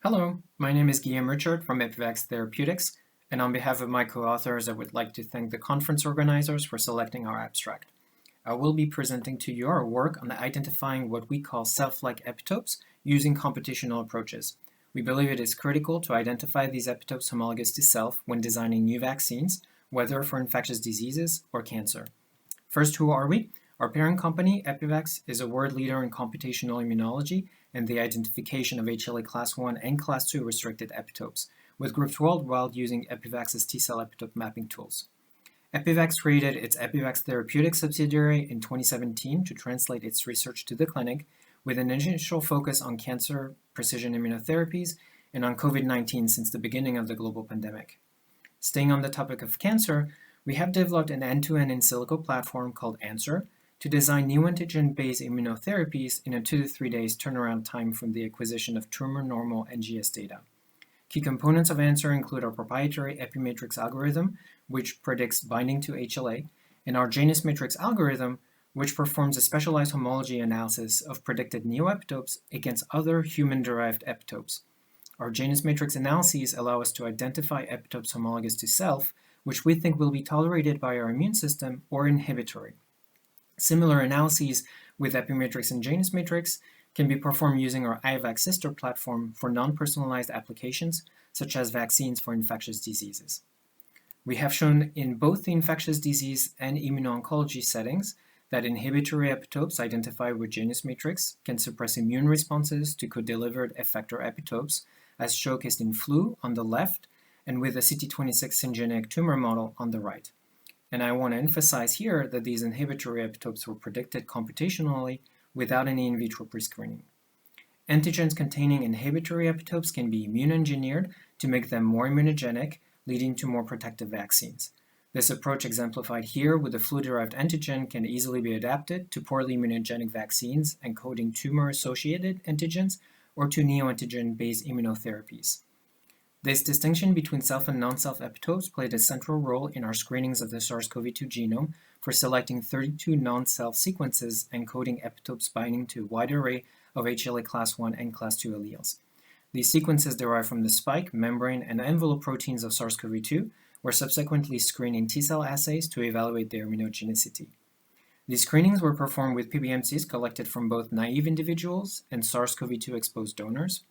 Hello, my name is Guilhem Richard from EpiVax Therapeutics, and on behalf of my co-authors, I would like to thank the conference organizers for selecting our abstract. I will be presenting to you our work on identifying what we call self-like epitopes using computational approaches. We believe it is critical to identify these epitopes homologous to self when designing new vaccines, whether for infectious diseases or cancer. First, who are we? Our parent company, EpiVax, is a world leader in computational immunology and the identification of HLA class 1 and class 2 restricted epitopes, with groups worldwide using EpiVax's T-cell epitope mapping tools. EpiVax created its EpiVax Therapeutics subsidiary in 2017 to translate its research to the clinic, with an initial focus on cancer, precision immunotherapies, and on COVID-19 since the beginning of the global pandemic. Staying on the topic of cancer, we have developed an end-to-end in silico platform called Ancer to design neoantigen-based immunotherapies in a 2 to 3 days turnaround time from the acquisition of tumor normal NGS data. Key components of Ancer include our proprietary EpiMatrix algorithm, which predicts binding to HLA, and our Janus matrix algorithm, which performs a specialized homology analysis of predicted neoepitopes against other human-derived epitopes. Our Janus matrix analyses allow us to identify epitopes homologous to self, which we think will be tolerated by our immune system or inhibitory. Similar analyses with EpiMatrix and Janus matrix can be performed using our EpiVax sister platform for non-personalized applications, such as vaccines for infectious diseases. We have shown in both the infectious disease and immuno-oncology settings that inhibitory epitopes identified with Janus matrix can suppress immune responses to co-delivered effector epitopes, as showcased in flu on the left and with a CT26 syngeneic tumor model on the right. And I want to emphasize here that these inhibitory epitopes were predicted computationally without any in vitro pre-screening. Antigens containing inhibitory epitopes can be immune-engineered to make them more immunogenic, leading to more protective vaccines. This approach, exemplified here with the flu-derived antigen, can easily be adapted to poorly immunogenic vaccines encoding tumor-associated antigens or to neoantigen-based immunotherapies. This distinction between self and non-self epitopes played a central role in our screenings of the SARS-CoV-2 genome for selecting 32 non-self sequences encoding epitopes binding to a wide array of HLA class 1 and class 2 alleles. These sequences derive from the spike, membrane, and envelope proteins of SARS-CoV-2 were subsequently screened in T-cell assays to evaluate their immunogenicity. These screenings were performed with PBMCs collected from both naive individuals and SARS-CoV-2 exposed donors.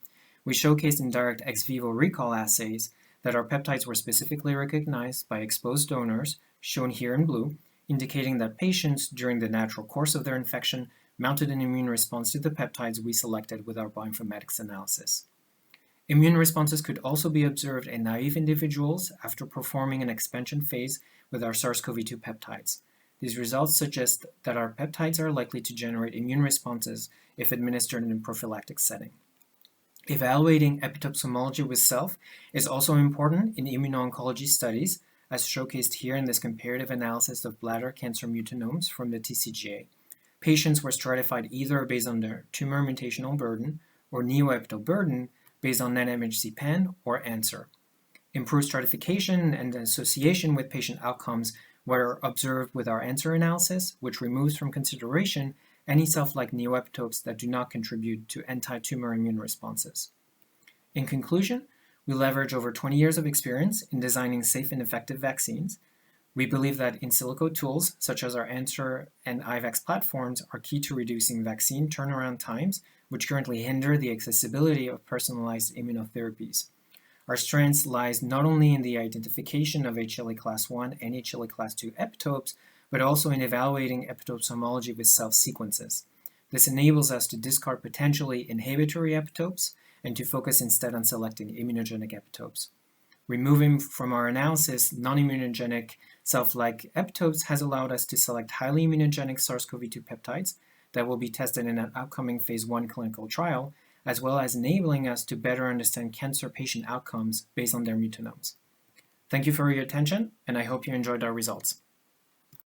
We showcased in direct ex vivo recall assays that our peptides were specifically recognized by exposed donors, shown here in blue, indicating that patients, during the natural course of their infection, mounted an immune response to the peptides we selected with our bioinformatics analysis. Immune responses could also be observed in naive individuals after performing an expansion phase with our SARS-CoV-2 peptides. These results suggest that our peptides are likely to generate immune responses if administered in a prophylactic setting. Evaluating epitope homology with self is also important in immuno-oncology studies, as showcased here in this comparative analysis of bladder cancer mutanomes from the TCGA. Patients were stratified either based on their tumor mutational burden or neoepitope burden based on NMHC PAN or Ancer. Improved stratification and association with patient outcomes were observed with our Ancer analysis, which removes from consideration any self-like neoepitopes that do not contribute to anti-tumor immune responses. In conclusion, we leverage over 20 years of experience in designing safe and effective vaccines. We believe that in silico tools, such as our Ancer and EpiVax platforms, are key to reducing vaccine turnaround times, which currently hinder the accessibility of personalized immunotherapies. Our strength lies not only in the identification of HLA class 1 and HLA class 2 epitopes, but also in evaluating epitope homology with self sequences. This enables us to discard potentially inhibitory epitopes and to focus instead on selecting immunogenic epitopes. Removing from our analysis non-immunogenic self-like epitopes has allowed us to select highly immunogenic SARS-CoV-2 peptides that will be tested in an upcoming phase 1 clinical trial, as well as enabling us to better understand cancer patient outcomes based on their mutanomes. Thank you for your attention, and I hope you enjoyed our results.